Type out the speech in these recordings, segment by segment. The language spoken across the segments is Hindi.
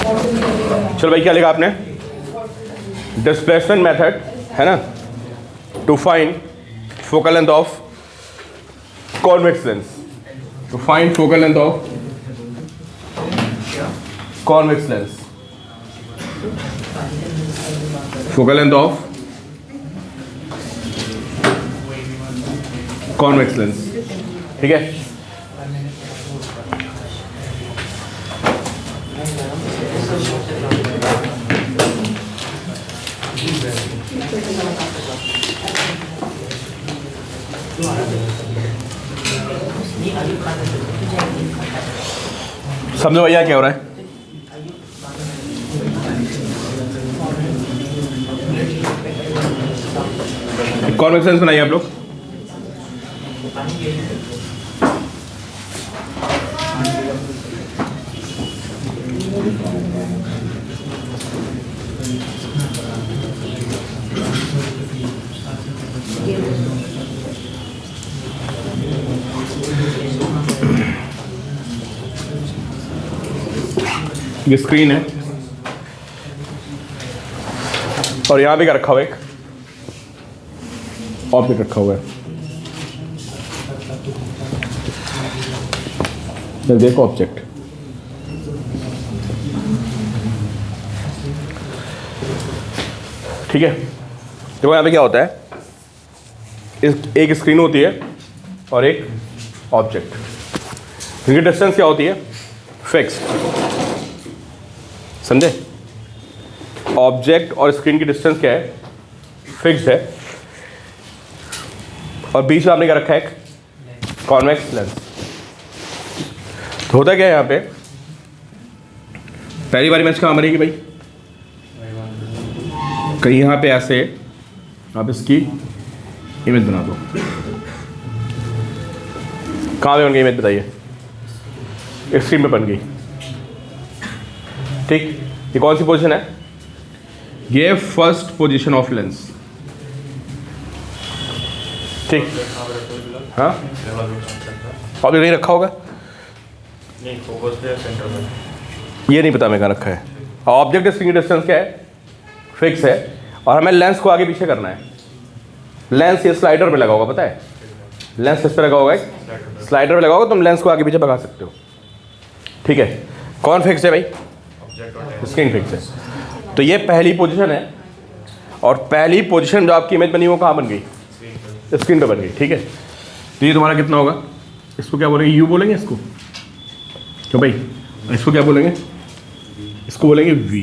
चलो भाई क्या लिखा आपने? डिस्प्लेसमेंट मेथड है ना, to find focal length of convex lens, to find focal length of convex lens, focal length of convex lens. ठीक है, समझो भैया क्या हो रहा है? कॉन्वेक्स लेंस बनाइए आप लोग। ये स्क्रीन है और यहां पे क्या रखा हुआ है? एक ऑब्जेक्ट रखा हुआ है। देखो ऑब्जेक्ट, ठीक है। देखो यहां पे क्या होता है, एक स्क्रीन होती है और एक ऑब्जेक्ट। इनकी डिस्टेंस क्या होती है? फिक्स्ड। समझे? ऑब्जेक्ट और स्क्रीन की डिस्टेंस क्या है? फिक्स्ड है। और बीच में आपने क्या रखा है? एक कॉन्वेक्स लेंस। तो होता क्या है यहाँ पे, पहली बार इमेज कहाँ बनेगी भाई? कहीं यहाँ पे ऐसे आप इसकी इमेज बना दो। कहाँ पे बन गई इमेज बताइए? स्क्रीन पे बन गई। ठीक, ये कौन सी पोजीशन है? ये फर्स्ट पोजीशन ऑफ लेंस। ठीक, हाँ ऑब्जेक्ट नहीं रखा होगा, नहीं फोकस पे सेंटर में, ये नहीं पता मैं कहाँ रखा है। ऑब्जेक्ट स्क्रीन की डिस्टेंस क्या है? फिक्स है। और हमें लेंस को आगे पीछे करना है। लेंस ये स्लाइडर पे लगा होगा, पता है? लेंस किस पे लगा होगा? स्लाइडर पे लगा होगा, तुम लेंस को आगे पीछे भगा सकते हो। ठीक है, कौन फिक्स है भाई? स्क्रीन फिक्स है। तो ये पहली पोजीशन है और पहली पोजीशन जो आपकी इमेज बनी वो कहाँ बन गई? स्क्रीन पे बन गई। ठीक है, तो ये तुम्हारा कितना होगा? इसको क्या बोलेंगे? यू बोलेंगे इसको, क्यों भाई? इसको क्या बोलेंगे? इसको बोलेंगे वी।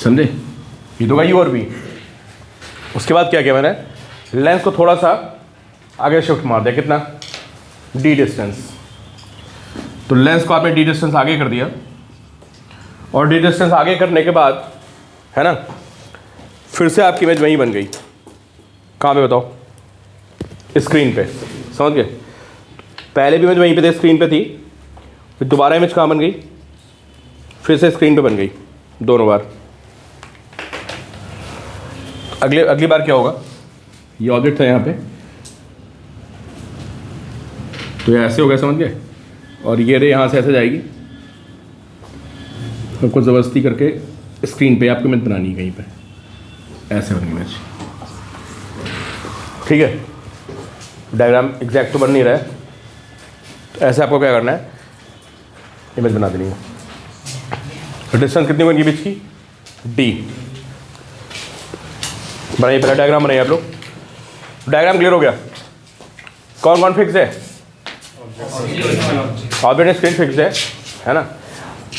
समझे? ये तो यू और वी। उसके बाद क्या किया मैंने? लेंस को थोड़ा सा आगे शिफ्ट मार दिया। कितना? D distance. तो लेंस को आपने डी डिस्टेंस आगे कर दिया और डी डिस्टेंस आगे करने के बाद है ना, फिर से आपकी इमेज वहीं बन गई। कहाँ पे बताओ? स्क्रीन पे। समझ गए? पहले भी इमेज वहीं पे थी, स्क्रीन पे थी, फिर दोबारा इमेज कहाँ बन गई? फिर से स्क्रीन पे बन गई, दोनों बार। अगली बार क्या होगा? ये ऑब्जेक्ट था यहाँ पे, तो ये ऐसे हो गया, समझ गए? और ये रे यहाँ से ऐसे जाएगी, आपको ज़बरदस्ती करके स्क्रीन पे आपको इमेज बनानी है कहीं पे, ऐसे बनी इमेज। ठीक है, डायग्राम एग्जैक्ट तो बन नहीं रहा है, तो ऐसे आपको क्या करना है? इमेज बना देनी है। तो डिस्टेंस कितनी बन गई बीच की? डी। बनाइए, पहला डायग्राम बनाइए आप लोग। डायग्राम क्लियर हो गया? कौन कौन फिक्स है? ऑब्जेक्ट स्क्रीन फिक्स है ना?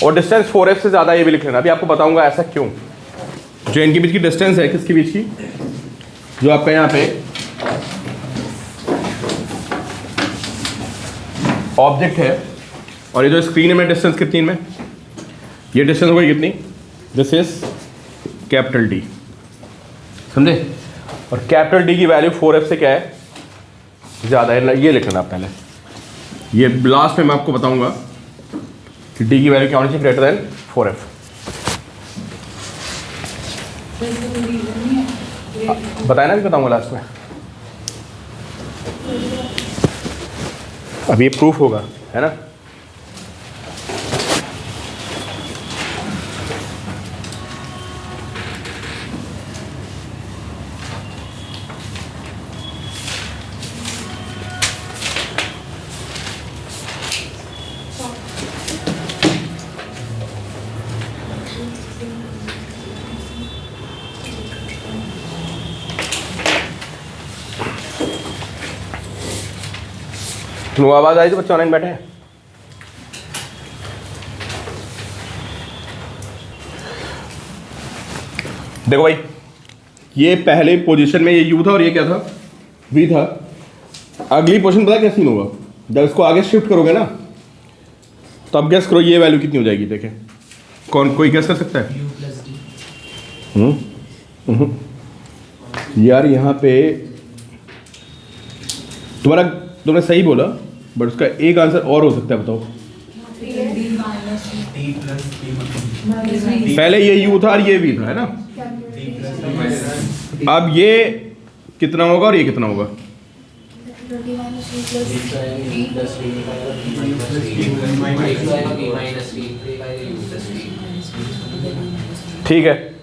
और डिस्टेंस 4f से ज़्यादा, ये भी लिख लेना। अभी आपको बताऊंगा ऐसा क्यों। जो इनके बीच की डिस्टेंस है, किसके बीच की? जो आपका यहाँ पे ऑब्जेक्ट है और ये जो स्क्रीन में डिस्टेंस कितनी में? ये डिस्टेंस हो गई कितनी? This is capital D. समझे? और कैपिटल डी की वैल्यू 4f से क्या है? ज़्यादा है। ये लिख लेना आप पहले। ये लास्ट में मैं आपको बताऊंगा कि डी की वैल्यू क्या होनी चाहिए? Greater than 4f। बताया ना, भी बताऊंगा लास्ट में। अब ये प्रूफ होगा, है ना? तुम आवाज़ आई तो बच्चे ऑनलाइन बैठे हैं? देखो भाई, ये पहले पोजीशन में ये यू था और ये क्या था, वी था। अगली पोजीशन पता क्या सीन होगा, जब इसको आगे शिफ्ट करोगे ना, तो अब गेस करो ये वैल्यू कितनी हो जाएगी। देखें, कौन कोई गेस कर सकता है? यार यहाँ पे तुमने सही बोला, बट उसका एक आंसर और हो सकता है, बताओ। पहले ये यू था और ये वी था, है ना? अब ये कितना होगा और ये कितना होगा? ठीक है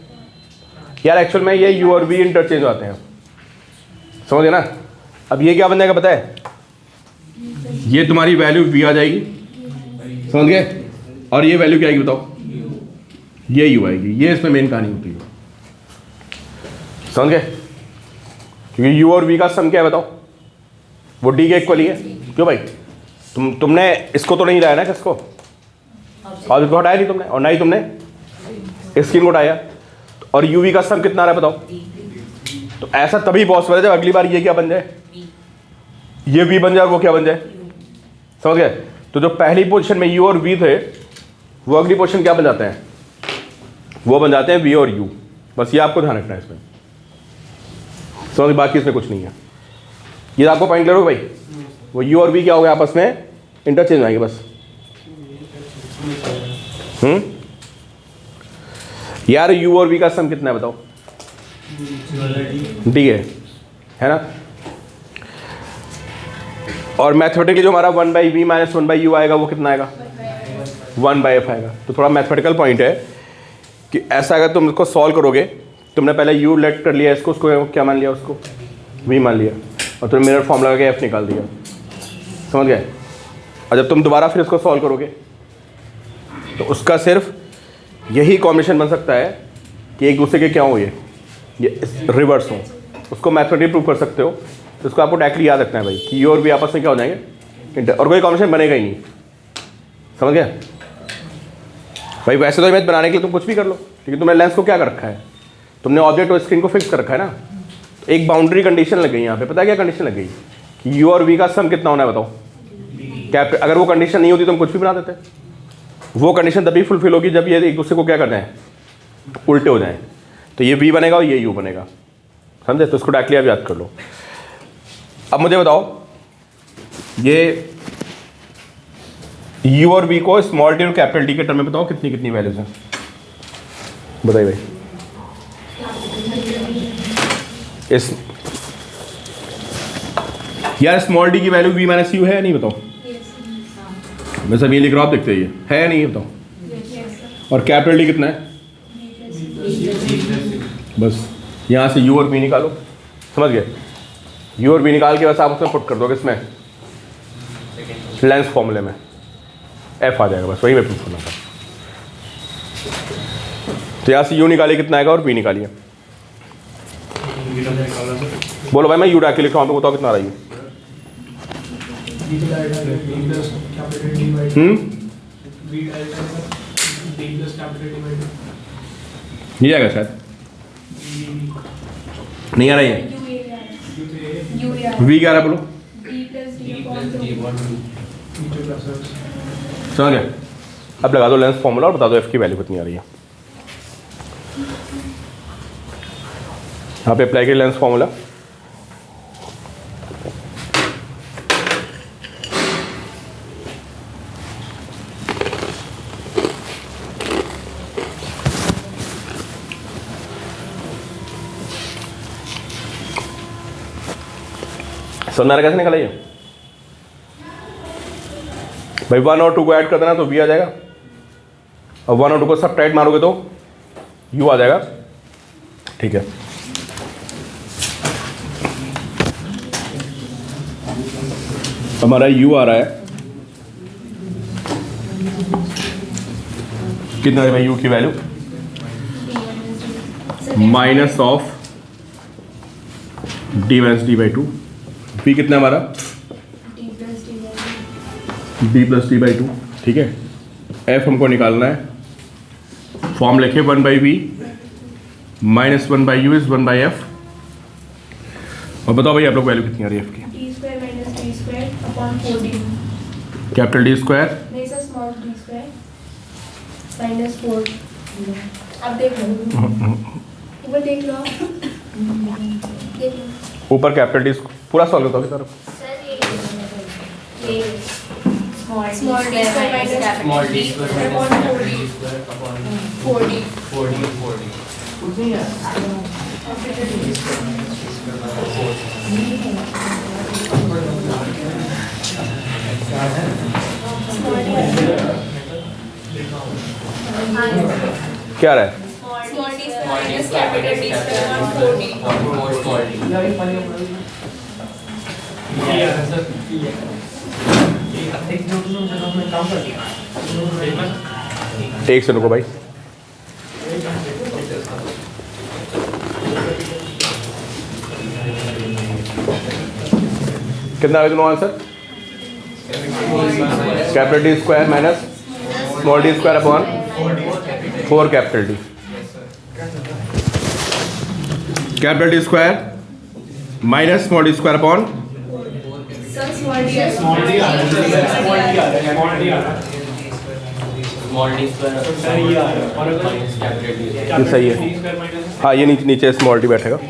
यार, एक्चुअल में ये यू और वी इंटरचेंज आते हैं, समझ गए ना? अब ये क्या बन जाएगा पता है? ये तुम्हारी वैल्यू वी आ जाएगी, समझ गए? और ये वैल्यू क्या आएगी बताओ? ये यू आएगी। ये इसमें मेन कहानी होती है, समझ गए? क्योंकि यू और वी का सम क्या है बताओ? वो डी के इक्वल ही है। क्यों भाई? तुमने इसको तो नहीं लाया ना, किसको? और इसको हटाया नहीं तुमने, और ना ही तुमने स्क्रीन को हटाया। और यू वी का सम कितना आ रहा है बताओ? तो ऐसा तभी पॉसिबल है जब अगली बार ये क्या बन जाए, ये वी बन जाए, वो क्या बन जाए, समझ गए? तो जो पहली पोजीशन में यू और वी थे, वो अगली पोजीशन क्या बन जाते हैं? वो बन जाते हैं वी और यू। बस ये आपको ध्यान रखना है इसमें, समझ? बाकी इसमें कुछ नहीं है। ये आपको पॉइंट ले लो भाई, वो यू और वी क्या हो गया, आपस में इंटरचेंज हो जाएंगे बस। यार यू और वी का सम कितना है बताओ? डी है ना? और मैथमेटिकली जो हमारा 1/v माइनस 1/u आएगा वो कितना आएगा? 1/f आएगा। तो थोड़ा मैथमेटिकल पॉइंट है कि ऐसा अगर तुम इसको सॉल्व करोगे, तुमने पहले u लेट कर लिया, इसको उसको क्या मान लिया, उसको v मान लिया, और तुमने मिरर फॉर्म लगा के f निकाल दिया, समझ गए? और जब तुम दोबारा फिर इसको सॉल्व करोगे तो उसका सिर्फ यही कॉम्बिनेशन बन सकता है कि एक दूसरे के क्या हो, ये रिवर्स हो। उसको मैथमेटिकली प्रूव कर सकते हो। तो उसको आपको डायरेक्टली याद रखना है भाई कि यू और वी आपस में क्या हो जाएंगे, और कोई कॉम्बिनेशन बनेगा ही नहीं, समझ गया भाई? वैसे तो इमेज बनाने के लिए तुम कुछ भी कर लो, लेकिन तुमने लेंस को क्या कर रखा है? तुमने ऑब्जेक्ट और स्क्रीन को फिक्स कर रखा है ना। एक बाउंड्री कंडीशन लग गई यहाँ पे, पता है क्या कंडीशन लग गई? कि यू और वी का सम कितना होना है बताओ? क्या अगर वो कंडीशन नहीं होती तो हम कुछ भी बना देते? वो कंडीशन तभी फुलफिल होगी जब ये एक दूसरे को क्या करना है, उल्टे हो जाएं। तो ये वी बनेगा और ये यू बनेगा, समझे? तो इसको डायरेक्टली आप याद कर लो। अब मुझे बताओ, ये यू और वी को स्मॉल डी और कैपिटल डी के टर्म में बताओ कितनी कितनी वैल्यूज हैं, बताइए भाई। इस यार स्मॉल डी की वैल्यू वी माइनस यू है या नहीं बताओ? मैं सब ये लिख रहा हूँ, आप देखते है या नहीं बताओ? और कैपिटल डी कितना है? बस यहाँ से यू और वी निकालो, समझ गए? यू और वी निकाल के बस आप उसमें पुट कर दोगे, इसमें लेंस फॉर्मूले में एफ आ जाएगा, बस वही मैं प्रूफ करना था। तो यहाँ से यू निकालिए कितना आएगा और वी निकालिए। बोलो भाई, मैं यू डाल के लिख रहा हूँ, तो बताओ कितना आ रहा है? नहीं आएगा शायद, नहीं आ रही है। वी क्या आ रहा है बोलो? समझ गया? अब लगा दो लेंस फॉर्मूला और बता दो एफ की वैल्यू कितनी आ रही है। यहाँ पे अप्लाई करिए लेंस फॉर्मूला। समझ कैसे निकला ये भाई? 1 और 2 को ऐड कर देना तो वी आ जाएगा, और 1 और 2 को सबट्रैक्ट मारोगे तो यू आ जाएगा, ठीक है? हमारा यू आ रहा है कितना है भाई? यू की value minus of D minus D by 2। V कितना है हमारा? b plus T by two, ठीक है। f हमको निकालना है, फॉर्म लिखे 1/v minus 1/u is 1/f। और बताओ भाई आप लोग वैल्यू कितनी आ रही है f की? d square minus d square upon 4d। Capital D square नहीं sir, small d square minus 4। अब देख लो, ऊपर देख लो, देख लो ऊपर कैपिटल डी पूरा सॉल्व करता हूँ सर। सर। ये small d square minus small d square upon minus 4d। d square upon 4d 4d 4d क्या रहा है? small d square minus capital D square upon 4d। small d एक से रुको भाई। कितना आ गया दोनों answer? Capital D square minus small D square upon 4 capital D. Capital D square minus small D square upon sir small d small d square minus capital D ये सही है। हाँ ये नीचे नीचे स्मॉल डी बैठेगा। और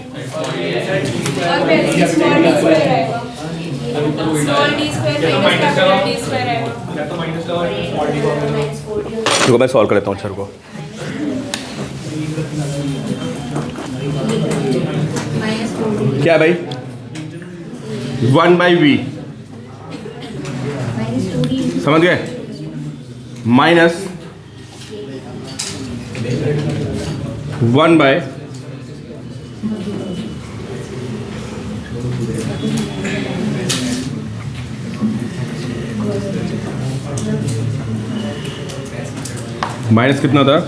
पहले small d square आएगा, small d square minus capital D square आएगा। देखो मैं सॉल्व कर लेता हूँ अच्छा रुको। क्या भाई? 1/v समझ गए, माइनस 1 बाय माइनस कितना था?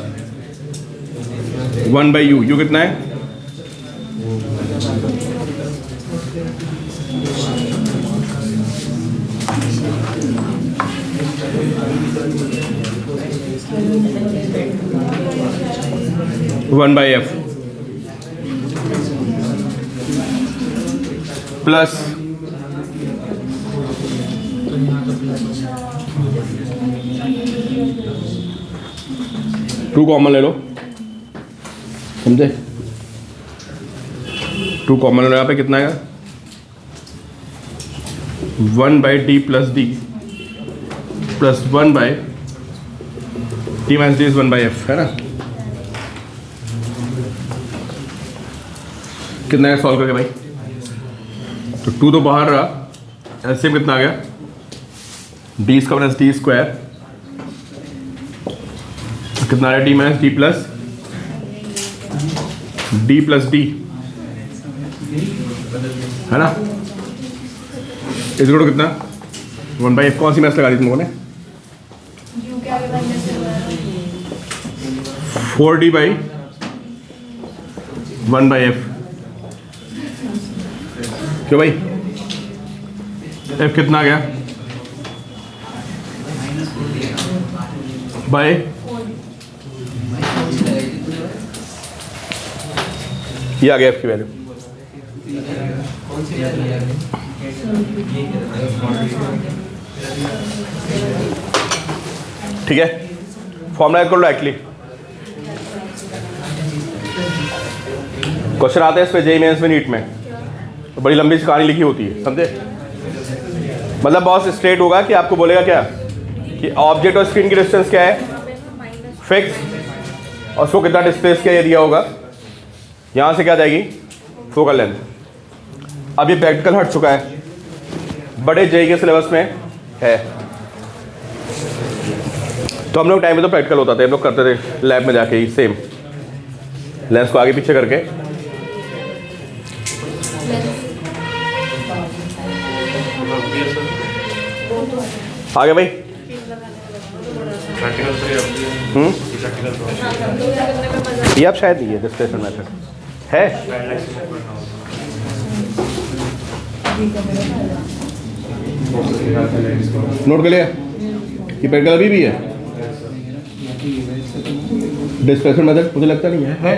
1/u। यू कितना है? One by F plus two common ले लो, समझे? टू कॉमन ले लो। यहाँ पे कितना आएगा? 1/d plus D plus 1/t minus D is 1/f, है ना? कितना है सॉल्व करके भाई? तो 2 तो बाहर रहा, एलसीएम कितना आ गया? D square minus D square, कितना आ रहा है? D minus D plus D, है ना? इस को कितना? 1/f। कौन सी मैथ्स लगा दी तुम लोगों ने? u के आगे माइनस से 4d बाई 1/f। क्यों भाई? f कितना आ गया? बाय ये आ गया f की वैल्यू। ठीक है, फॉर्मूला कर लो एक्चुअली। क्वेश्चन आते हैं इस पे जेईई मेंस में, नीट में, तो बड़ी लंबी सी कहानी लिखी होती है, समझे? मतलब बहुत स्ट्रेट होगा कि आपको बोलेगा क्या कि ऑब्जेक्ट और स्क्रीन की डिस्टेंस क्या है? फिक्स, और उसको कितना डिस्प्लेस किया ये दिया होगा। यहाँ से क्या जाएगी? Focal length. अब ये प्रैक्टिकल हट चुका है, बड़े जेईई के सिलेबस में है। तो हम लोग टाइम में तो प्रैक्टिकल होता था, हम लोग करते थे लैब में जाके ही सेम, लेंस को आगे पीछे करके। आगे भाई प्रैक्टिकल तो ये आप शायद नहीं है डिस्प्लेसमेंट मेथड है। नोट कर लिया? ये प्रैक्टिकल अभी भी है। डिस्प्लेसमेंट मेथड मुझे लगता नहीं है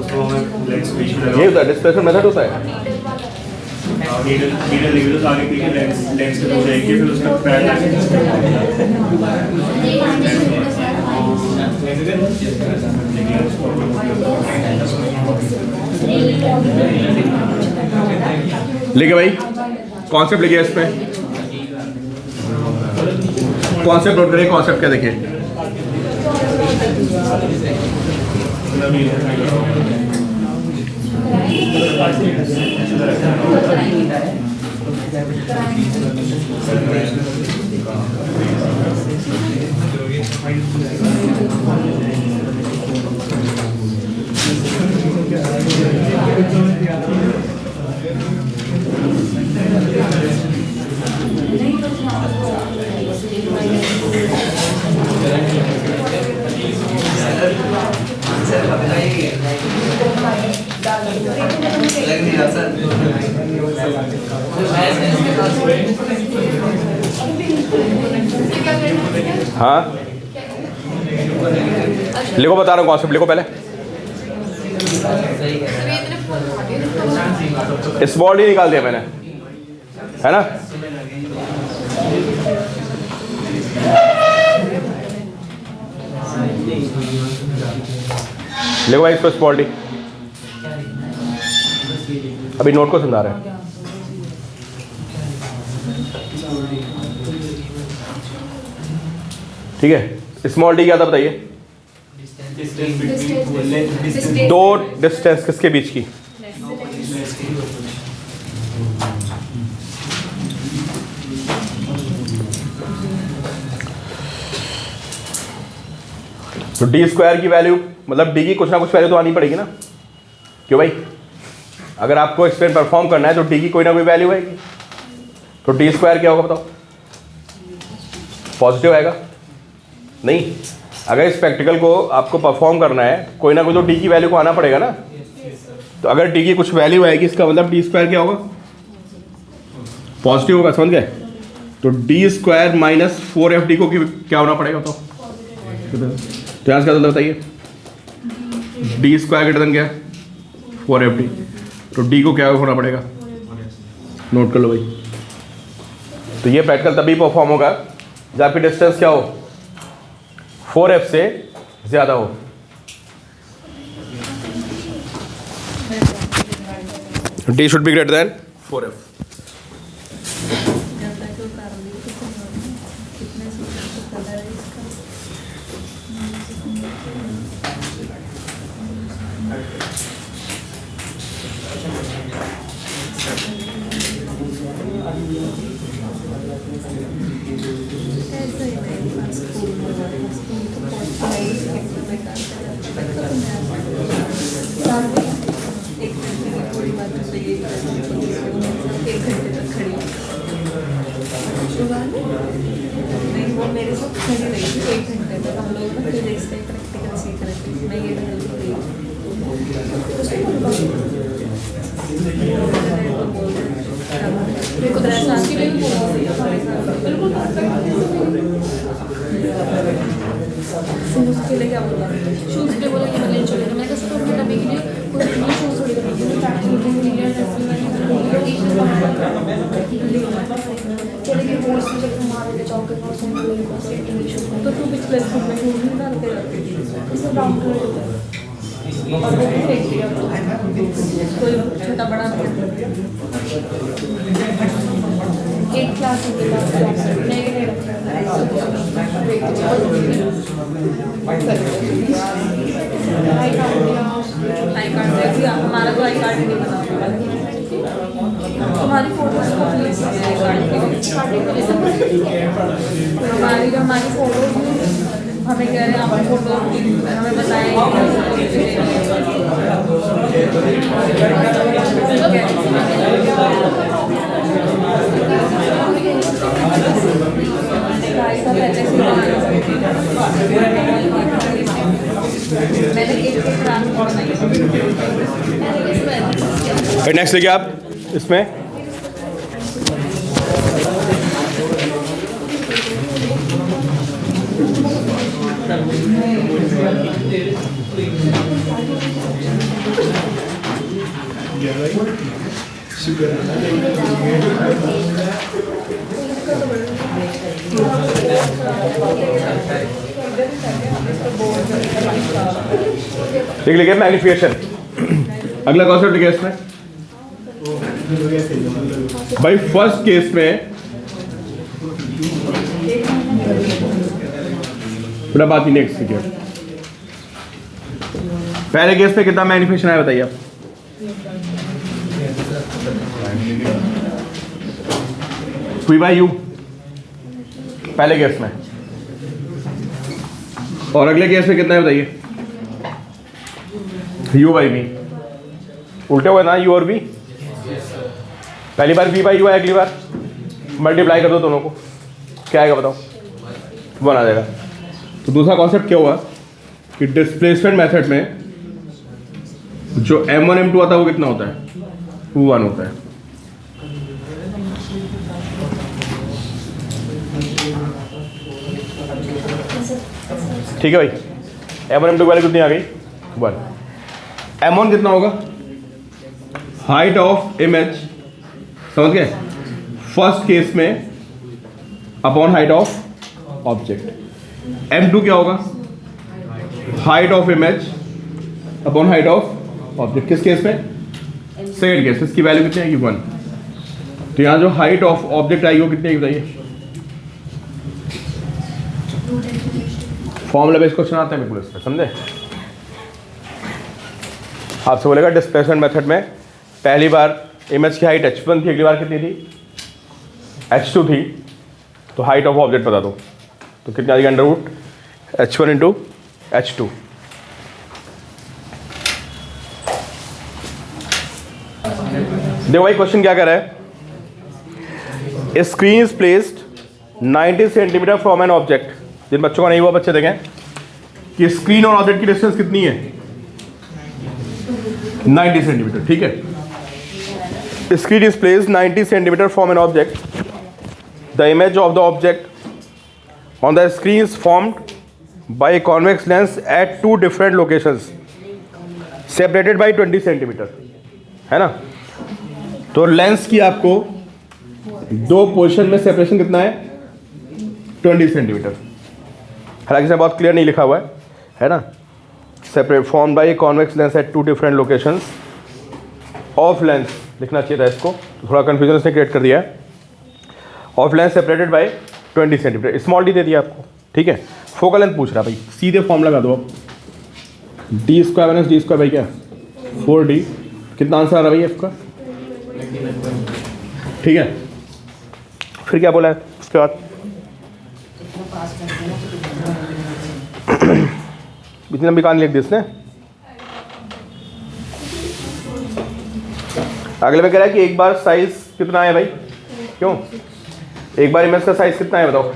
उसको हमें लेंस बीच में ये होता है डिस्प्लेसमेंट मेथड होता है। नीडल लीवर आगे पीछे लेंस के हो जाएंगे, फिर उसका लिखे भाई कॉन्सेप्ट लिखिए, इसमें कॉन्सेप्ट नोट करिए। कॉन्सेप्ट क्या देखिए, हाँ लिखो, बता रहा हूँ कॉन्सेप्ट लिखो पहले। स्मॉल डी निकाल दिया मैंने, है ना। लिखो भाई इसको स्मॉल डी। अभी नोट को समझा रहे हैं। ठीक है, स्मॉल डी क्या था बताइए? दो डिस्टेंस किसके बीच की? तो डी स्क्वायर की वैल्यू मतलब डी की कुछ ना कुछ वैल्यू तो आनी पड़ेगी ना, क्यों भाई? अगर आपको एक्सपेरिमेंट परफॉर्म करना है तो डी की कोई ना कोई वैल्यू आएगी। तो डी स्क्वायर क्या होगा बताओ? पॉजिटिव आएगा नहीं? अगर इस प्रैक्टिकल को आपको परफॉर्म करना है कोई ना कोई तो डी की वैल्यू को आना पड़ेगा ना। तो अगर डी की कुछ वैल्यू आएगी इसका मतलब डी स्क्वायर क्या होगा? पॉजिटिव होगा, समझ गए? तो डी स्क्वायर माइनस 4FD को क्या होना पड़ेगा तो यहाँ क्या बताइए? डी स्क्वायर ग्रेटर देन क्या? 4FD। तो डी को क्या होना पड़ेगा? नोट कर लो भाई। तो ये प्रैक्टिकल तभी परफॉर्म होगा जब आपकी डिस्टेंस क्या हो? 4F से ज़्यादा हो। D should be greater than 4F। मेरे साथ खड़ी रही थी 1 घंटे तक। हम लोग ना फिजिक्स का प्रैक्टिकल सीख रहे थे। मैं ये हेल्प रही मेरे को तरह सांस के लिए भी बिल्कुल शूज़ के लिए क्या बोला? शूज़ के लिए बोला कि मैं ले चलेगा। मैं कैसे तो मेरा बेबी ने कोई शूज़ थोड़ी तो तू पिछले स्कूल में शूज़ नहीं डालते रहते इसे ब्राउन कलर और वो भी फेंक दिया। कोई छोटा बड़ा एक क्लास मैं आई कार्ड दिया। हमारा तो आई कार्ड नहीं बना। तुम्हारी फोटोज हमारी फोटोज हमें कह रहे हैं आप फोटो हमें बताएं। नेक्स्ट देखिए आप इसमें देख लीजिए मैग्निफिकेशन। अगला कॉन्सेप्ट क्या है इसमें भाई? फर्स्ट केस में थोड़ा बात ही नेक्स्ट ठीक है। पहले केस में कितना मैग्निफिकेशन आया बताइए आप? V by U पहले केस में, और अगले केस में कितना है बताइए? U by V। उल्टे हुए ना U और V? पहली बार V by U है, अगली बार मल्टीप्लाई कर दो दोनों को, क्या आएगा बताओ? 1 आ जाएगा। तो दूसरा कॉन्सेप्ट क्या हुआ कि डिस्प्लेसमेंट मेथड में जो M1 M2 आता है वो कितना होता है? 1 होता है। ठीक है भाई, M1 M2 वाली कितनी आ गई? 1। M1 कितना होगा? हाइट ऑफ इमेज, समझ गए? फर्स्ट केस में upon height of object. M2 क्या होगा? Height of image upon height of object. किस केस में? Second case. इसकी वैल्यू कितनी आएगी? 1। तो यहाँ जो हाइट ऑफ ऑब्जेक्ट आएगी वो कितनी आएगी बताइए? फॉर्मूला बेस्ड क्वेश्चन आता है बिल्कुल इस पर, समझे? आपसे बोलेगा डिस्प्लेसमेंट मेथड में पहली बार इमेज की हाइट h1 थी, अगली बार कितनी थी? h2 थी। तो हाइट ऑफ ऑब्जेक्ट बता दो, तो कितनी आ जाएगी? Under root h1 into h2। देखो भाई क्वेश्चन क्या कर रहा है? Screen is placed 90 centimetre from an object. जिन बच्चों का नहीं हुआ बच्चे देखें कि स्क्रीन और ऑब्जेक्ट की डिस्टेंस कितनी है? 90 सेंटीमीटर। ठीक है, screen is placed 90 centimetre from an object. The image of the object on the screen is formed by a convex lens at 2 different locations separated by 20 centimetre, है ना? तो लेंस की आपको 2 पोजीशन में सेपरेशन कितना है? 20 सेंटीमीटर। हालांकि इसमें बहुत क्लियर नहीं लिखा हुआ है ना? Separate form by convex lens at 2 different locations of lens लिखना चाहिए था इसको, तो थोड़ा कंफ्यूजन इसने क्रिएट कर दिया है। Of lens separated by 20 centimetre, small D दे दिया आपको। ठीक है, फोकल लेंथ पूछ रहा भाई, सीधे फॉर्म लगा दो आप। D square minus D square भाई क्या? 4D। कितना आंसर आ रहा भाई आपका? ठीक है, फिर क्या बोला है उसके बाद? इतनी लंबी कहानी लिख दी इसने। अगले में कह रहा है कि एक बार साइज कितना है भाई? क्यों? एक बार इमेज का साइज कितना है बताओ?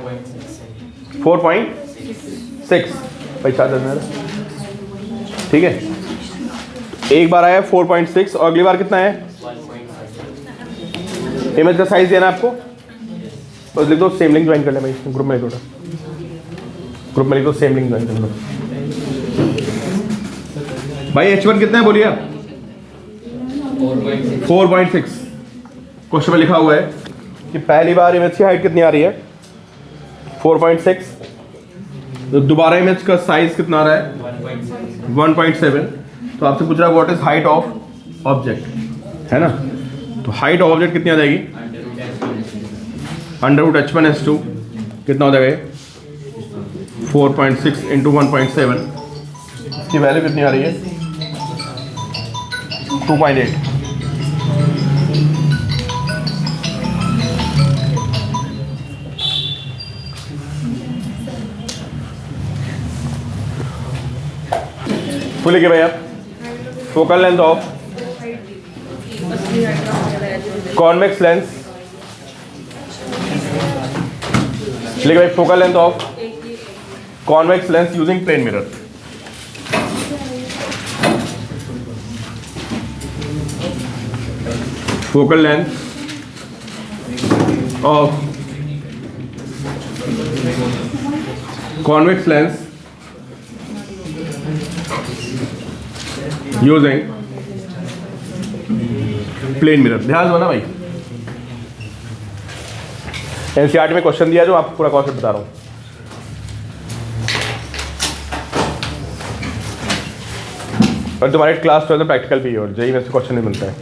4.6 भाई, 4 ठीक है। एक बार आया 4.6 और अगली बार कितना है? इमेज का साइज देना आपको, बस लिख दो सेम लिंक ज्वाइन कर ले भाई, ग्रुप में लिख दो, ग्रुप में लिख दो सेम लिंक ज्वाइन कर लो भाई। H1 कितना है बोलिए आप? 4.6। क्वेश्चन में लिखा हुआ है कि पहली बार इमेज की हाइट कितनी आ रही है? 4.6। तो दोबारा इमेज का साइज कितना आ रहा है? 1.7। तो आपसे पूछ रहा है what is height of object, है ना? तो हाइट ऑफ ऑब्जेक्ट कितनी आ जाएगी? अंडर रूट H1 H2 कितना हो जाएगा? 4.6 इंटू 1.7। इसकी वैल्यू कितनी आ रही है? 2.8। बोलिए भाई आप, focal length of convex lens, लिखिए भाई focal length of convex lens using plane mirror. Focal length of convex lens using plane mirror. ध्यान दो ना भाई, एनसीईआरटी में क्वेश्चन दिया जो आपको पूरा कॉन्सेप्ट बता रहा हूँ। और तुम्हारे क्लास 12 में प्रैक्टिकल भी है और जेईई में से क्वेश्चन नहीं मिलता है।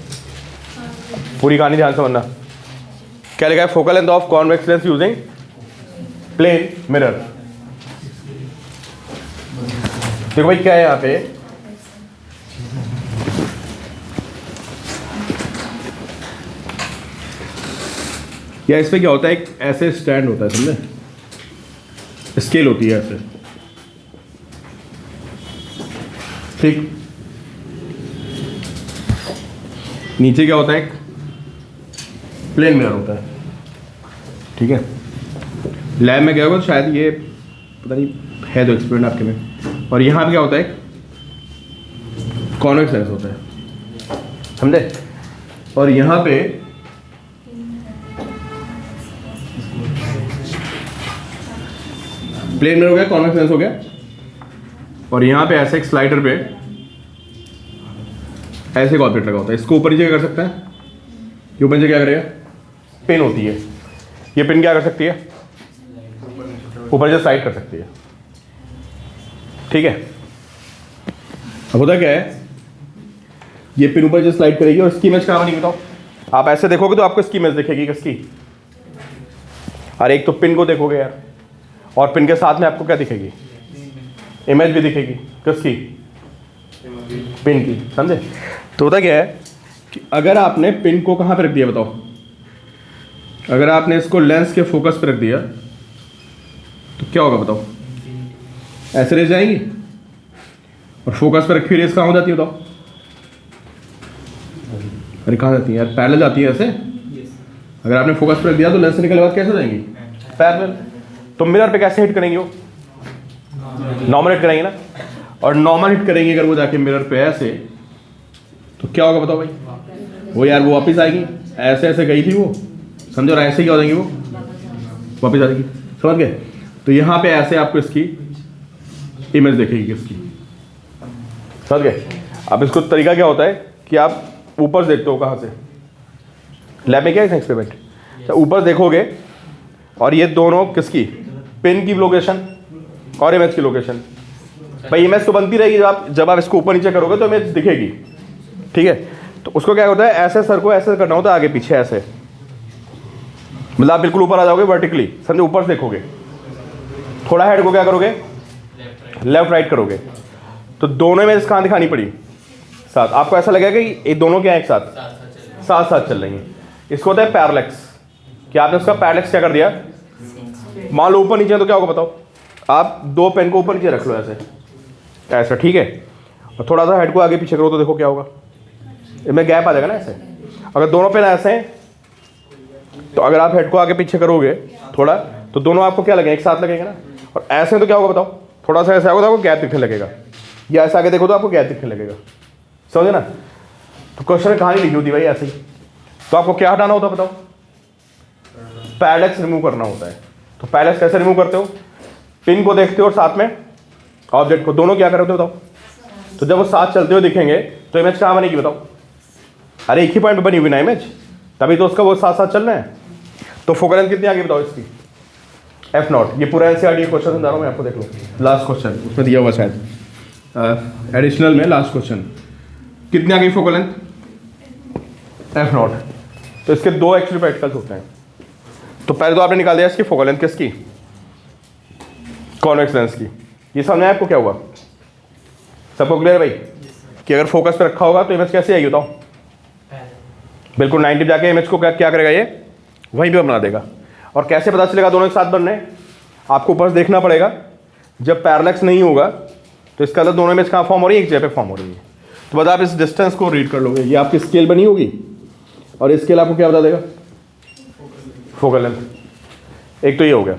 पूरी कहानी ध्यान से बनना। क्या लिखा है? Focal length of convex lens using plane mirror. देखो भाई क्या है यहाँ पे, या इस पे क्या होता है, एक ऐसे स्टैंड होता है, समझे, स्केल होती है ऐसे, ठीक। नीचे क्या होता है, एक प्लेन मिरर होता है, ठीक है। लैब में क्या होगा तो शायद ये पता नहीं है तो एक्सपेरिमेंट आपके में। और यहाँ पे क्या होता है, कॉन्वेक्स लेंस होता है, समझे। और यहाँ पे प्लेन मिरर हो गया, कॉन्वेक्स लेंस हो गया। और यहाँ पे ऐसे एक स्लाइडर पे ऐसे एक ऑब्जेक्ट लगा होता है। इसको ऊपर नीचे क्या कर सकते हैं, ये ऊपर नीचे क्या करेगा, पिन होती है, ये पिन क्या कर सकती है, ऊपर नीचे स्लाइड कर सकती है, ठीक है। अब होता क्या है, ये पिन ऊपर नीचे स्लाइड करेगी और इसकी इमेज कहाँ बनेगी बताओ। आप ऐसे देखोगे तो आपको इसकी इमेज दिखेगी, किसकी, अरे एक तो पिन को देखोगे यार, और पिन के साथ में आपको क्या दिखेगी, इमेज भी दिखेगी, किसकी, पिन की, समझे। तो होता क्या है कि अगर आपने पिन को कहाँ पर रख दिया बताओ, अगर आपने इसको लेंस के फोकस पर रख दिया तो क्या होगा बताओ, ऐसे रह जाएंगी। और फोकस पर रखी रेस कहाँ हो जाती है बताओ, अरे कहाँ जाती है यार, पैरेलल जाती है ऐसे। अगर आपने फोकस पर रख दिया तो लेंस से निकलने के बाद कैसे हो जाएंगी, पैरेलल। तो मिरर पे कैसे हिट करेंगे वो, नॉर्मल हिट करेंगे ना। और नॉर्मल हिट करेंगे अगर वो जाके मिरर पे ऐसे, तो क्या होगा बताओ भाई, वो यार वो वापस आएगी, ऐसे ऐसे गई थी वो, समझो, और ऐसे क्या हो जाएंगी वो, वापस आ जाएगी, समझ गए। तो यहाँ पे ऐसे आपको इसकी इमेज देखेगी किसकी, समझ गए। अब इसको तरीका क्या होता है कि आप ऊपर देखते हो, कहाँ से, लैब में क्या है एक्सपेरिमेंट, तो ऊपर देखोगे और ये दोनों किसकी, पिन की लोकेशन और इमेज की लोकेशन। भाई इमेज तो बनती रहेगी, जब आप इसको ऊपर नीचे करोगे तो इमेज दिखेगी, ठीक है। तो उसको क्या होता है, ऐसे सर को ऐसे करना होता है, आगे पीछे ऐसे, मतलब आप बिल्कुल ऊपर आ जाओगे वर्टिकली, समझे, ऊपर से देखोगे। थोड़ा हेड को क्या करोगे, लेफ्ट राइट करोगे, तो दोनों इमेज कहाँ दिखानी पड़ी, साथ। आपको ऐसा लगेगा कि ये दोनों क्या है, एक साथ साथ साथ चल रही हैं। इसको होता है पैरेलैक्स, कि आपने उसका पैरेलैक्स क्या कर दिया, मान लो ऊपर नीचे है तो क्या होगा बताओ, आप दो पेन को ऊपर नीचे रख लो ऐसे ऐसा, ठीक है। और थोड़ा सा हेड को आगे पीछे करो तो देखो क्या होगा, इसमें गैप आ जाएगा ना ऐसे। अगर दोनों पेन ऐसे हैं तो अगर आप हेड को आगे पीछे करोगे थोड़ा, तो दोनों आपको क्या लगेगा, एक साथ लगेगा ना। और ऐसे तो क्या होगा बताओ, थोड़ा सा ऐसा होगा तो आपको गैप दिखने लगेगा, या ऐसा आगे देखो तो आपको गैप दिखने लगेगा, समझे ना। तो क्वेश्चन में कहानी लिखी होती भाई ऐसे ही। तो आपको क्या हटाना होता है बताओ, पैरेलैक्स रिमूव करना होता है। तो पैरेलैक्स कैसे रिमूव करते हो, पिन को देखते हो और साथ में ऑब्जेक्ट को, दोनों क्या करते हो बताओ। तो जब वो साथ चलते हुए दिखेंगे तो इमेज कहाँ बनेगी बताओ, अरे एक ही पॉइंट पे बनी हुई ना इमेज, तभी तो उसका वो साथ साथ चल रहे हैं। तो फोकल लेंथ कितनी आगे बताओ इसकी, F0। ये पूरा एनसीईआरटी क्वेश्चन समझा रहा हूँ मैं आपको, देख लो लास्ट क्वेश्चन उसमें दिया हुआ शायद, एडिशनल में लास्ट क्वेश्चन, कितनी आ गई फोकल लेंथ, F0। तो इसके दो एक्चुअली प्रैक्टिकल्स होते हैं। तो पहले तो आपने निकाल दिया इसकी फोकल लेंथ किसकी, कॉन्वेक्स लेंस की। ये समझ में आया आपको क्या हुआ, सबको क्लियर है भाई, कि अगर फोकस पे रखा होगा तो इमेज कैसे आएगी बताओ, बिल्कुल 90 जाके इमेज को क्या करेगा, ये वहीं पे बना देगा। और कैसे पता चलेगा दोनों एक साथ बन रहे हैं, आपको ऊपर देखना पड़ेगा। जब पैरेलैक्स नहीं होगा तो इसका मतलब दोनों इमेज कहाँ फॉर्म हो रही है, एक जगह पे फॉर्म हो रही है। तो बस आप इस डिस्टेंस को रीड कर लोगे, ये आपकी स्केल बनी होगी और स्केल आपको क्या बता देगा, फोकल लेंथ। एक तो ये हो गया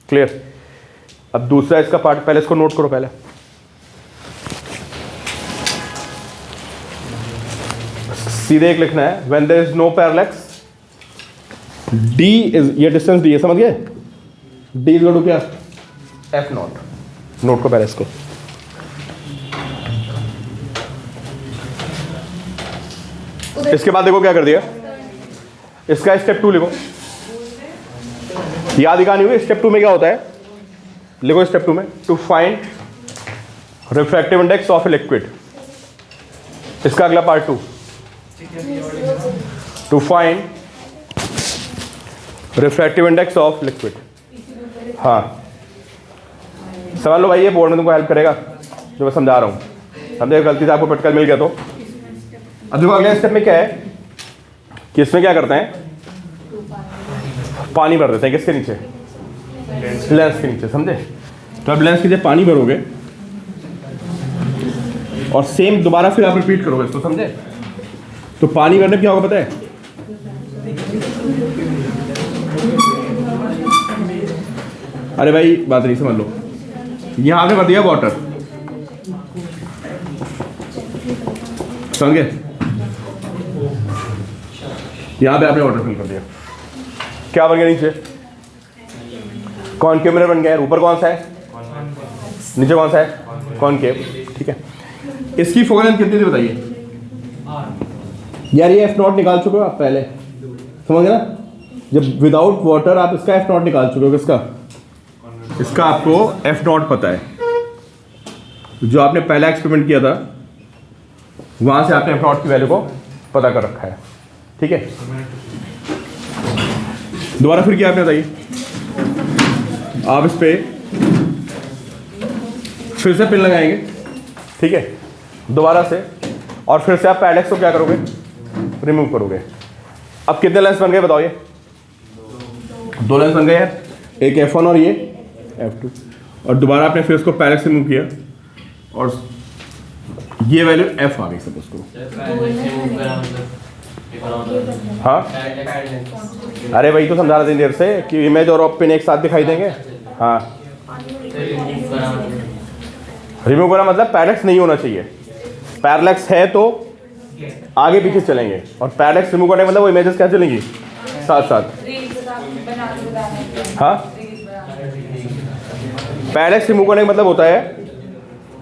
क्लियर। अब दूसरा इसका पार्ट, पहले इसको नोट करो, पहले सीधे एक लिखना है, when there is no parallax d is, ये डिस्टेंस d है, समझ गए, d इज इक्वल टू क्या, F0। नोट को पहले इसको, इसके बाद देखो क्या कर दिया, इसका स्टेप 2 लिखो। याद ही कहानी हुई। स्टेप 2 में क्या होता है, लिखो स्टेप 2 में, to find refractive index of a liquid. इसका अगला part 2, to find refractive index of liquid. हाँ समझ लो भाई, ये बोर्ड में तुमको हेल्प करेगा जो मैं समझा रहा हूँ। समझे, गलती से आपको पटकल मिल गया तो। अब देखो अगले स्टेप में क्या है कि इसमें क्या करते हैं, पानी भर देते हैं किसके नीचे, लेंस के नीचे। समझे, तो अब लेंस के नीचे पानी भरोगे और सेम दोबारा फिर आप रिपीट करोगे इसको। समझे, तो पानी भरने क्या होगा पता है, अरे भाई बात नहीं समझ लो, यहां पे भर दिया वाटर, समझ गए, यहां पे आपने वाटर फिल कर दिया, क्या बन गया नीचे, कॉनकेव मिरर बन गया। ऊपर कौन सा है, नीचे कौन सा है, कॉनकेव। ठीक है, इसकी फोकल लेंथ कितनी थी बताइए यार, ये F0 निकाल चुके हो आप पहले, समझ गए ना। जब विदाउट वाटर आप इसका F0 निकाल चुके हो, किसका, इसका आपको F0 पता है, जो आपने पहला एक्सपेरिमेंट किया था वहां से आपने F0 की वैल्यू को पता कर रखा है। ठीक है, दोबारा फिर क्या आपने बताइए, आप इस पे फिर से पिन लगाएंगे, ठीक है, दोबारा से, और फिर से आप पैडेक्स को क्या करोगे, रिमूव करोगे। अब कितने लेंस बन गए बताओ, ये 2 लेंस बन गए हैं, एक F1 और ये F2, और दोबारा आपने फिर उसको पैडेक्स रिमूव किया और ये वैल्यू F आ गई सपोज करो। हाँ अरे वही तो समझा रहा था देर से कि इमेज और पिन एक साथ दिखाई देंगे। हाँ रिमूव करना मतलब पैरेलैक्स नहीं होना चाहिए, पैरेलैक्स है तो आगे पीछे चलेंगे, और पैरेलैक्स रिमूव करने मतलब वो इमेजेस क्या चलेंगी साथ साथ। हाँ पैरेलैक्स रिमूव करने का मतलब होता है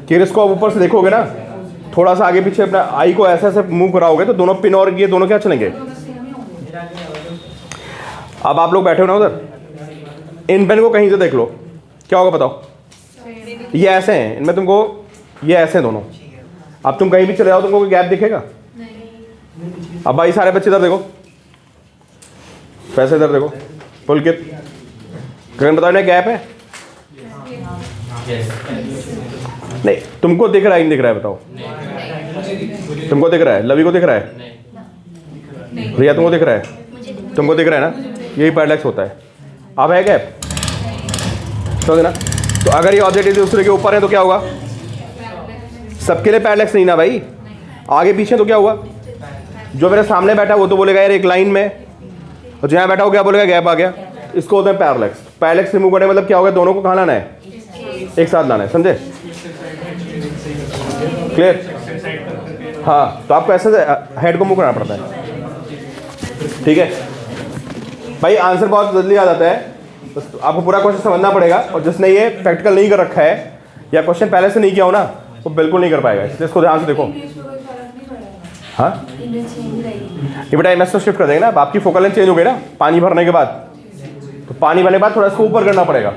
कि इसको आप ऊपर से देखोगे ना, थोड़ा सा आगे पीछे अपना आई को ऐसे ऐसे मूव कराओगे तो दोनों पिन और ये दोनों क्या चलेंगे। अब आप लोग बैठे हो ना उधर, इन पेन को कहीं से देख लो, क्या होगा बताओ, ये ऐसे हैं, इनमें तुमको ये ऐसे हैं दोनों। अब तुम कहीं भी चले जाओ तुमको कोई गैप दिखेगा। अब भाई सारे बच्चे इधर देखो, पैसे इधर देखो, पुलकित कहीं बताओ इन्हें गैप है, नहीं तुमको दिख रहा है, नहीं दिख रहा है बताओ, तुमको दिख रहा है, लवी को दिख रहा है, रिया तुमको दिख रहा है, तुमको दिख रहा है ना, यही पैरेलैक्स होता है। अब है गैप, समझ ना। तो अगर ये ऑब्जेक्ट एक दूसरे के ऊपर है तो क्या होगा, सबके लिए पैरेलैक्स नहीं ना भाई, आगे पीछे तो क्या हुआ, जो मेरे सामने बैठा वो तो बोलेगा यार एक लाइन में, और जहाँ बैठा हो क्या बोलेगा गैप आ गया, इसको होता है पैरेलैक्स। पैरेलैक्स रिमूव करने मतलब क्या होगा, दोनों को कहाँ लाना है, एक साथ लाना है, समझे, क्लियर। हाँ तो आपको ऐसे हेड को मूव करना पड़ता है, ठीक है भाई। आंसर बहुत जल्दी आ जाता है, बस आपको पूरा क्वेश्चन समझना पड़ेगा, और जिसने ये प्रैक्टिकल नहीं कर रखा है या क्वेश्चन पहले से नहीं किया हो ना, वो बिल्कुल नहीं कर पाएगा, इसलिए इसको ध्यान से देखो। हाँ ये बेटा इमेज तो शिफ्ट कर देंगे ना, अब आपकी फोकल लेंथ चेंज हो गई ना पानी भरने के बाद, तो पानी भरने के बाद थोड़ा इसको ऊपर करना पड़ेगा।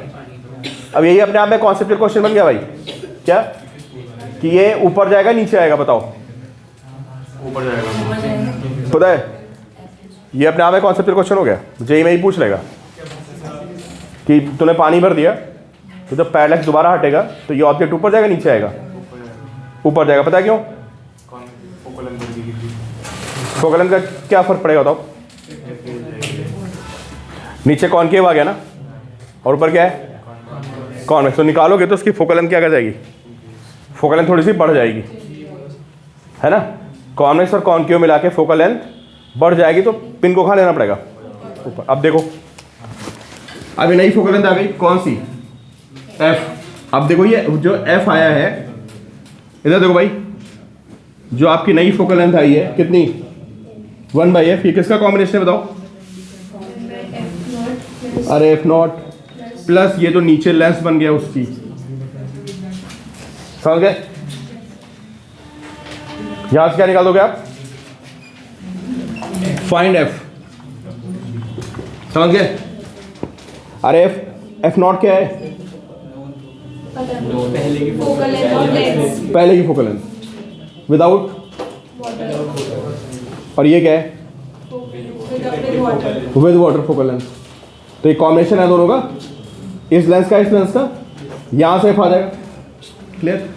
अब यही अपने आप में कॉन्सेप्चुअल क्वेश्चन बन गया भाई, क्या कि ये ऊपर जाएगा नीचे आएगा, बताओ ऊपर जाएगा, पता है, ये अपने आप में कॉन्सेप्चुअल क्वेश्चन हो गया, जेई में ही पूछ लेगा कि तूने पानी भर दिया तो जब पैरेलैक्स दोबारा हटेगा तो ये ऑब्जेक्ट ऊपर जाएगा नीचे आएगा, ऊपर जाएगा, पता है क्यों, फोकल लेंथ का क्या फर्क पड़ेगा बताओ, नीचे कॉनकेव आ गया ना, और ऊपर क्या है कॉन्वेक्स, तो निकालोगे तो उसकी फोकल लेंथ क्या कर जाएगी, फोकल लेंथ थोड़ी सी बढ़ जाएगी, है ना। कॉन्वेक्स और कॉनकेव मिला के फोकल लेंथ बढ़ जाएगी, तो पिन को कहाँ लेना पड़ेगा ऊपर। अब देखो अभी नई फोकल लेंथ आ गई, कौन सी, एफ। अब देखो ये जो एफ आया है, इधर देखो भाई, जो आपकी नई फोकल लेंथ आई है कितनी, 1/f, ये किसका कॉम्बिनेशन है बताओ, अरे F0 प्लस ये तो नीचे लेंस बन गया उसकी, समझ गए। यहां से क्या निकाल दोगे आप, फाइंड एफ, समझ गए? अरे एफ नॉट क्या है? फोकल लेंथ और लेंस पहले की फोकल लेंथ विदाउट, और ये क्या है? With water focal length. तो ये कॉम्बिनेशन है दोनों का, इस लेंस का इस लेंस का, यहां से एफ आ जाएगा। क्लियर?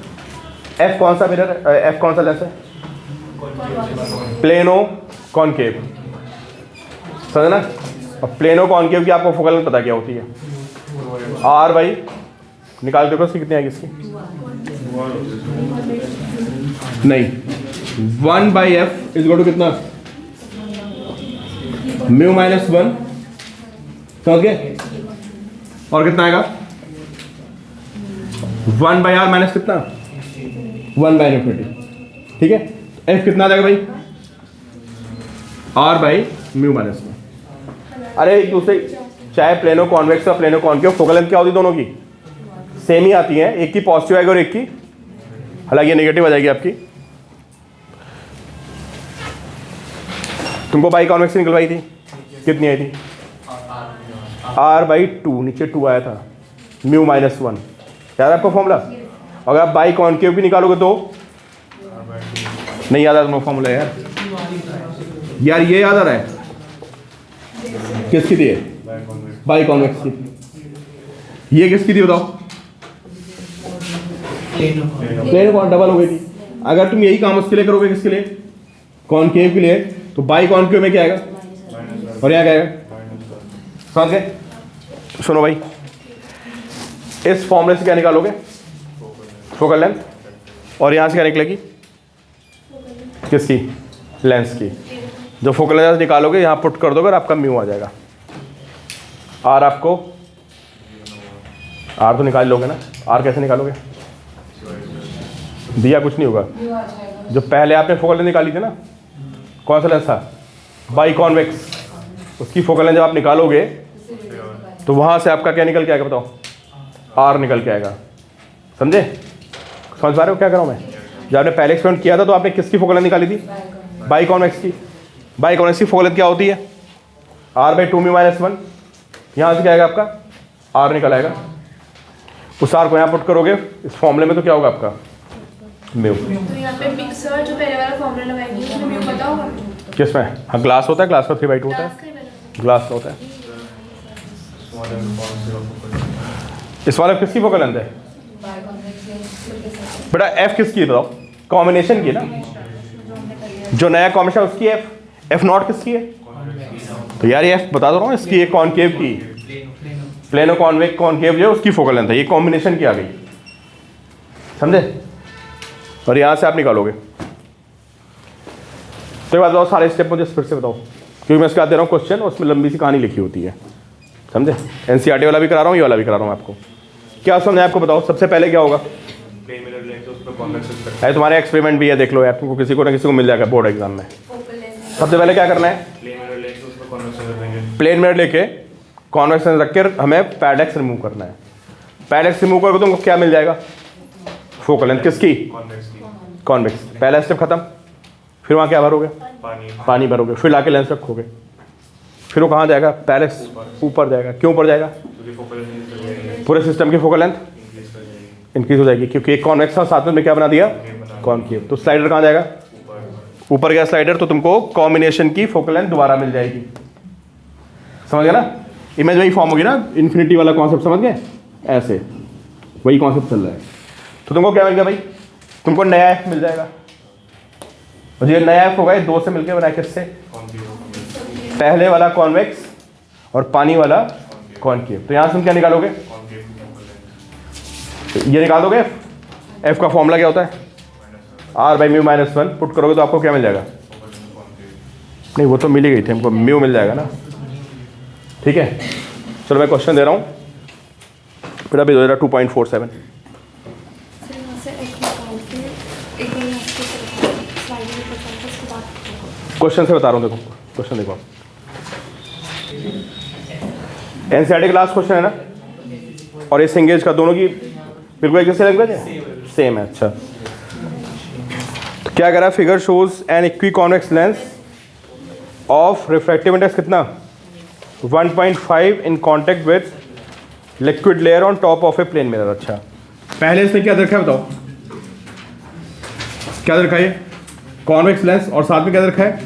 एफ कौन सा मिरर है? एफ कौन सा लेंस है? प्लेनो कॉनकेव, समझना? और प्लेनो कॉनकेव की आपको फोकल लेंथ पता क्या होती है? आर भाई निकाल देखो इसकी कितनी आएगी इसकी? नहीं, 1/f इज इक्वल टू कितना? म्यू माइनस 1, समझ गए? और कितना आएगा? 1/r माइनस कितना? 1/∞। ठीक है, एफ कितना आ जाएगा भाई? r by mu minus 1। अरे एक दूसरे, चाहे प्लेनो कॉन्वेक्स और प्लेनो कॉनकेव, फोकल लेंथ क्या होती दोनों की? सेम ही आती है, एक की पॉजिटिव आएगी और एक की, हालांकि ये नेगेटिव आ जाएगी आपकी। तुमको बाई कॉन्वेक्स निकलवाई थी, कितनी आई थी? r/2, नीचे 2 आया था, म्यू माइनस 1, याद है आपको फॉर्मूला? अगर आप बाई कॉनकेव भी निकालोगे तो नहीं याद आ रहा फॉर्मूला यार, ये याद आ रहा है? किसकी थी? बाई कॉन्वेक्स की। ये किसकी थी बताओ? प्लेन कौन डबल हो गई थी। अगर तुम यही काम उसके लिए करोगे, किसके लिए? कॉनकेव के लिए, तो बाई कॉनकेव में क्या आएगा और यहाँ क्या आएगा? समझ गए? सुनो भाई, इस फॉर्मूले से क्या निकालोगे? फोकल लेंथ, और यहाँ से क्या निकलेगी? किसकी? लेंस की। जो फोकल लेंथ निकालोगे यहाँ पुट कर दोगे और आपका म्यू आ जाएगा। आर आपको, आर तो निकाल लोगे ना, आर कैसे निकालोगे? दिया कुछ नहीं होगा, जो पहले आपने फोकल लेंथ निकाली थी ना, कौन सा लेंस था? बाई कॉन्वेक्स, उसकी फोकल लेंथ जब आप निकालोगे तो वहाँ से आपका क्या निकल के आएगा बताओ? आर निकल के आएगा। समझे? समझ पा रहे हो क्या कर रहा हूँ मैं? जब आपने पहले एक्सपेरिमेंट किया था तो आपने किसकी फोकल लेंथ निकाली थी? बाई कॉन्वेक्स की। बाई कॉन्वेक्स की फोकल लेंथ क्या होती है? r/2 mu minus 1। यहाँ से क्या आएगा आपका? आर निकल आएगा। उस आर को यहाँ पुट करोगे इस फॉर्मूले में तो क्या होगा आपका? म्यू। तो यहाँ पे मिक्सर जो पहले वाला फॉर्मूला लगाएंगे उसमें म्यू पता होगा? किसमें? हाँ, ग्लास होता है, ग्लास का 3/2 होता है, ग्लास होता है। इस वाले किसकी फोकल लेंथ है बेटा? एफ किसकी है बताओ? कॉम्बिनेशन की ना, जो नया कॉम्बिनेशन उसकी एफ। एफ नॉट किसकी है? तो यार ये एफ बता दो रहा हूँ, इसकी एक कॉनकेव की, प्लेनो कॉन्वेक्स कॉनकेव जो है उसकी फोकल लेंथ है, ये कॉम्बिनेशन की आ गई। समझे? और यहाँ से आप निकालोगे। तो ये बात बताओ, सारे स्टेप मुझे फिर से बताओ, क्योंकि मैं इसके बाद दे रहा हूँ क्वेश्चन और उसमें लंबी सी कहानी लिखी होती है। समझे? एनसीईआरटी वाला भी करा रहा हूँ, ये वाला भी करा रहा हूँ आपको। क्या समझे आपको बताओ? सबसे पहले क्या होगा? है तुम्हारे एक्सपेरिमेंट भी है, देख लो यार, तुमको किसी को ना किसी को मिल जाएगा बोर्ड एग्जाम में। सबसे पहले क्या करना है? प्लेन मिरर लेके कॉन्वेक्स लेंस रख के हमें पैडेक्स रिमूव करना है। पैडेक्स रिमूव करके तुमको क्या मिल जाएगा? फोकल लेंथ किसकी? कॉन्वेक्स। पहला स्टेप खत्म। फिर वहाँ क्या भरोगे? पानी भरोगे। फिर लाके लेंस रखोगे। फिर वो कहाँ जाएगा? पैडेक्स ऊपर जाएगा। क्यों ऊपर जाएगा? पूरे सिस्टम की फोकल लेंथ इंक्रीज हो जाएगी, क्योंकि एक कॉन्वेक्स था, साथ में क्या बना दिया? कॉनकेव। तो स्लाइडर कहाँ जाएगा? ऊपर गया स्लाइडर, तो तुमको कॉम्बिनेशन की फोकल लेंथ दोबारा मिल जाएगी। समझ गया ना? इमेज वही फॉर्म होगी ना, इन्फिनिटी वाला कॉन्सेप्ट, समझ गए? ऐसे वही कॉन्सेप्ट चल रहा है। तो तुमको क्या मिल गया भाई? तुमको नया एफ मिल जाएगा, और ये नया एफ होगा ये दो से मिलकर बना, किससे? पहले वाला कॉन्वेक्स और पानी वाला कॉनकेव। तो यहाँ से तुम क्या निकालोगे? ये निकाल दोगे। एफ का फॉर्मूला क्या होता है? r/μ माइनस 1 पुट करोगे तो आपको क्या मिल जाएगा? नहीं, वो तो मिल ही गई थी हमको, म्यू मिल जाएगा ना। ठीक है, चलो मैं क्वेश्चन दे रहा हूँ, फिर अभी 2.47। क्वेश्चन से बता रहा हूँ, देखो क्वेश्चन देखो। एनसीईआरटी क्लास क्वेश्चन है ना, और ये सिंगेज का, दोनों की बिल्कुल एक जैसे लैंग्वेज है, सेम है। अच्छा, तो क्या कह रहा है? Figure shows an equiconvex lens of refractive index कितना 1.5 in contact with liquid layer on top of a plane mirror. अच्छा, पहले इसने क्या रखा है बताओ, क्या रखा है, कॉन्वेक्स लेंस और साथ में क्या रखा है,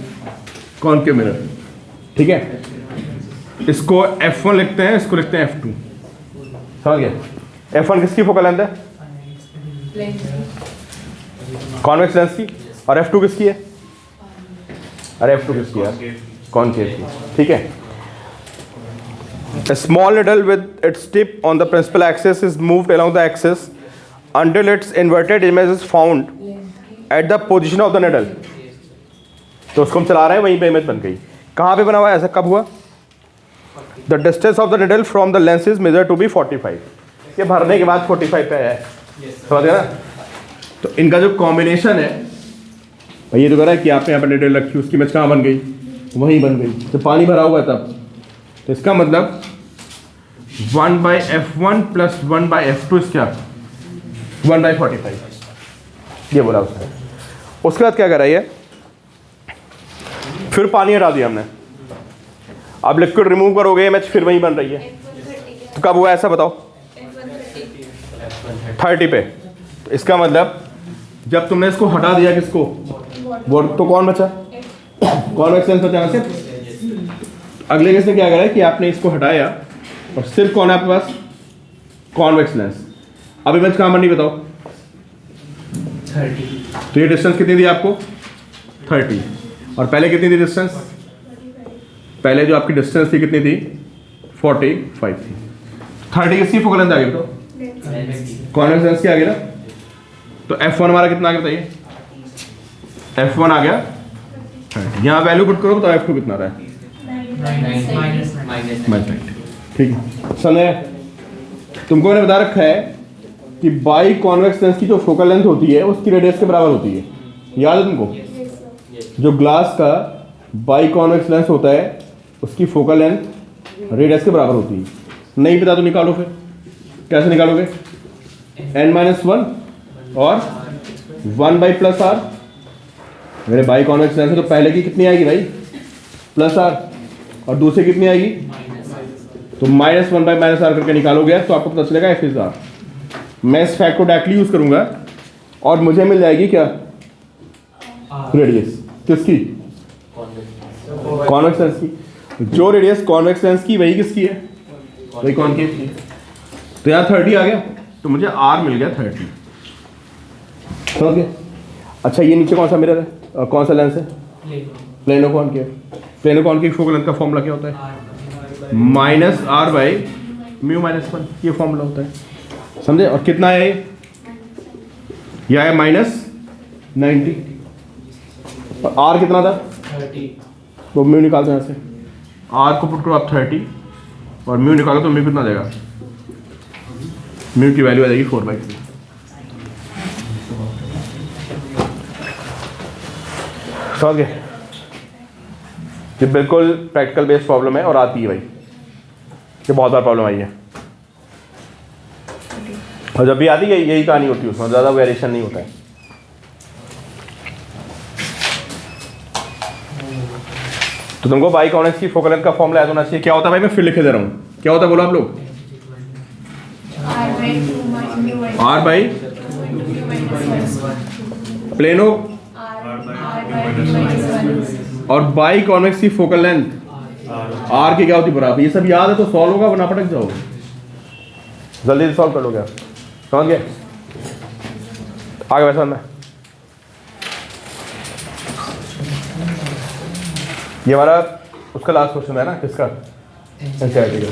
कॉनकेव मिरर। ठीक है, इसको F1 लिखते हैं, इसको लिखते हैं F2। समझ गए? F1 किसकी फोकल लेंथ है, कॉन्वेक्स लेंस की, और F2 किसकी है, अरे F2 किसकी है, कॉनकेव की। ठीक है, a small needle with its tip on the principal axis is moved along the axis until its inverted image is found at the position of the needle। तो उसको हम चला रहे हैं, वहीं पे इमेज बन गई। कहाँ पे बना हुआ है, ऐसा कब हुआ, the distance of the needle from the lens is measure to be 45। ये भरने के बाद 45 पे आया है, समझ गया ना। तो इनका जो कॉम्बिनेशन है, भाई ये तो कह रहा है कि आपने यहाँ पर needle रखी, उसकी इमेज कहाँ बन गई, वहीं बन गई, जब पानी भरा हुआ है तब। तो इसका मतलब 1/F1 प्लस 1/F2 क्या 1/45, ये बोला उसने। उसके बाद क्या करा ये, फिर पानी हटा दिया हमने, अब लिक्विड रिमूव करोगे इमेज फिर वहीं बन रही है। तो कब हुआ ऐसा बताओ, 30 पे। तो इसका मतलब जब तुमने इसको हटा दिया, किसको, वो तो कौन बचा, कॉन्वेक्स लेंस बचा सिर्फ। अगले केस में क्या करा है कि आपने इसको हटाया और सिर्फ कौन है आपके पास, कॉन्वेक्स लेंस। अब इमेज कहाँ बनी बताओ, 30। तो ये डिस्टेंस कितनी दी आपको, 30, और पहले कितनी थी डिस्टेंस, पहले जो आपकी डिस्टेंस थी कितनी थी, 45 थी। 30 किसकी फोकल लेंथ आ गई, तो कॉन्वेक्स लेंस की आ गई ना। तो F1 हमारा कितना आ गया बताइए, F1 आ गया 30। यहाँ वैल्यू पुट करो तो F2 कितना रहा है, -90। ठीक है, समझे। तुमको मैंने बता रखा है कि बाई कॉन्वेक्स लेंस की जो फोकल लेंथ होती है उसकी रेडियस के बराबर होती है, याद है तुमको। जो ग्लास का बाई कॉन्वेक्स लेंस होता है उसकी फोकल लेंथ रेडियस के बराबर होती है। नहीं पता तो निकालो, फिर कैसे निकालोगे, n-1 और 1/+r। मेरे बाई कॉन्वेक्स लेंस है तो पहले की कितनी आएगी भाई, +r, और दूसरी कितनी आएगी, तो -1/-r करके निकालोगे तो आपको पता चलेगा F is R। मैं इस फैक्ट को डायरेक्टली यूज करूंगा और मुझे मिल जाएगी क्या, रेडियस किसकी, कॉन्वेक्स लेंस की। जो रेडियस कॉन्वेक्स लेंस की वही किसकी है, वही कॉनकेव की। तो यहाँ 30 आ गया, तो मुझे R मिल गया 30। समझ गए। अच्छा, ये नीचे कौन सा मिरर है, कौन सा लेंस है, plano concave. Plano concave focal length का फॉर्मूला क्या होता है, -R/μ-1, ये फॉर्मूला होता है, समझे। और कितना है ये है -90, और R कितना था, 30। तो म्यू निकालते हैं यहाँ से, R को पुट करो आप 30 और म्यू निकालो तो म्यू कितना देगा, म्यू की वैल्यू आ जाएगी 4/3। समझ गए। ये बिल्कुल प्रैक्टिकल बेस्ड प्रॉब्लम है और आती है भाई, ये बहुत बार प्रॉब्लम आई है, और जब भी आती है यही कहानी होती है, उसमें ज़्यादा वेरिएशन नहीं होता है। तो तुमको बाई कॉन्वेक्स की फोकल लेंथ का फॉर्मूला याद होना चाहिए। क्या होता है भाई, मैं फिर लिखे दे रहा हूँ, क्या होता है बोलो आप लोग, R बाई प्लेनो और बाई कॉन्वेक्स की फोकल लेंथ R की क्या होती है बराबर। ये सब याद है तो सॉल्व होगा, वरना पटक जाओगे, जल्दी से सॉल्व कर लोगे आप। समझ गए, आगे वैसा मैं ये हमारा उसका लास्ट क्वेश्चन है ना, किसका, एनसीईआरटी का।